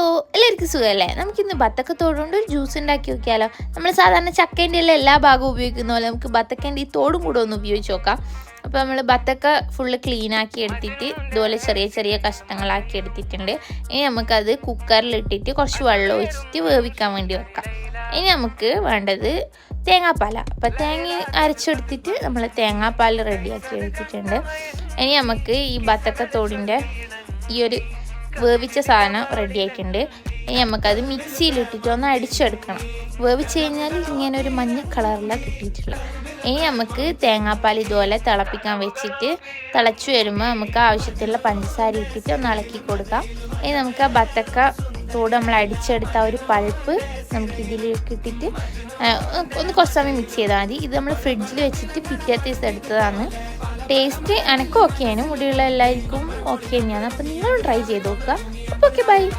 എല്ലാവർക്കും സുഖമല്ലേ? നമുക്കിന്ന് ബത്തക്കത്തോടുകൊണ്ട് ഒരു ജ്യൂസ് ഉണ്ടാക്കി നോക്കിയാലോ? നമ്മൾ സാധാരണ ചക്കേൻ്റെ എല്ലാ ഭാഗവും ഉപയോഗിക്കുന്ന പോലെ നമുക്ക് ബത്തക്കേൻ്റെ ഈ തോടും കൂടെ ഒന്ന് ഉപയോഗിച്ച് നോക്കാം. അപ്പോൾ നമ്മൾ ബത്തക്ക ഫുള്ള് ക്ലീനാക്കി എടുത്തിട്ട് ഇതുപോലെ ചെറിയ ചെറിയ കഷ്ണങ്ങളാക്കി എടുത്തിട്ടുണ്ട്. ഇനി നമുക്കത് കുക്കറിലിട്ടിട്ട് കുറച്ച് വെള്ളം ഒഴിച്ചിട്ട് വേവിക്കാൻ വേണ്ടി വെക്കാം. ഇനി നമുക്ക് വേണ്ടത് തേങ്ങാപ്പാല. അപ്പോൾ തേങ്ങ അരച്ചെടുത്തിട്ട് നമ്മൾ തേങ്ങാപ്പാൽ റെഡിയാക്കി എടുത്തിട്ടുണ്ട്. ഇനി നമുക്ക് ഈ ബത്തക്കത്തോടിൻ്റെ ഈ ഒരു വേവിച്ച സാധനം റെഡി ആയിട്ടുണ്ട്. ഇനി നമുക്കത് മിക്സിയിലിട്ടിട്ട് ഒന്ന് അടിച്ചെടുക്കണം. വേവിച്ച് കഴിഞ്ഞാൽ ഇങ്ങനെ ഒരു മഞ്ഞ കളറിലാണ് കിട്ടിയിട്ടുള്ളത്. ഇനി നമുക്ക് തേങ്ങാപ്പാൽ ഇതുപോലെ തിളപ്പിക്കാൻ വെച്ചിട്ട് തിളച്ചു വരുമ്പോൾ നമുക്ക് ആവശ്യത്തിലുള്ള പഞ്ചസാര ഇട്ടിട്ട് ഒന്ന് ഇളക്കി കൊടുക്കാം. ഇനി നമുക്ക് ആ ബത്തക്ക തോട് നമ്മൾ അടിച്ചെടുത്ത ഒരു പൾപ്പ് നമുക്ക് ഇതിലേക്ക് ഇട്ടിട്ട് ഒന്ന് കുറച്ച് സമയം മിക്സ് ചെയ്താൽ മതി. ഇത് നമ്മൾ ഫ്രിഡ്ജിൽ വെച്ചിട്ട് പിറ്റേ ദിവസം എടുത്തതാണ്. ടേസ്റ്റ് എനിക്ക് ഓക്കെയാണ്, മുടിയുള്ള എല്ലാവർക്കും ഓക്കെ തന്നെയാണ്. അപ്പം നിങ്ങളും ട്രൈ ചെയ്ത് നോക്കുക. അപ്പോൾ ഓക്കെ, ബൈ.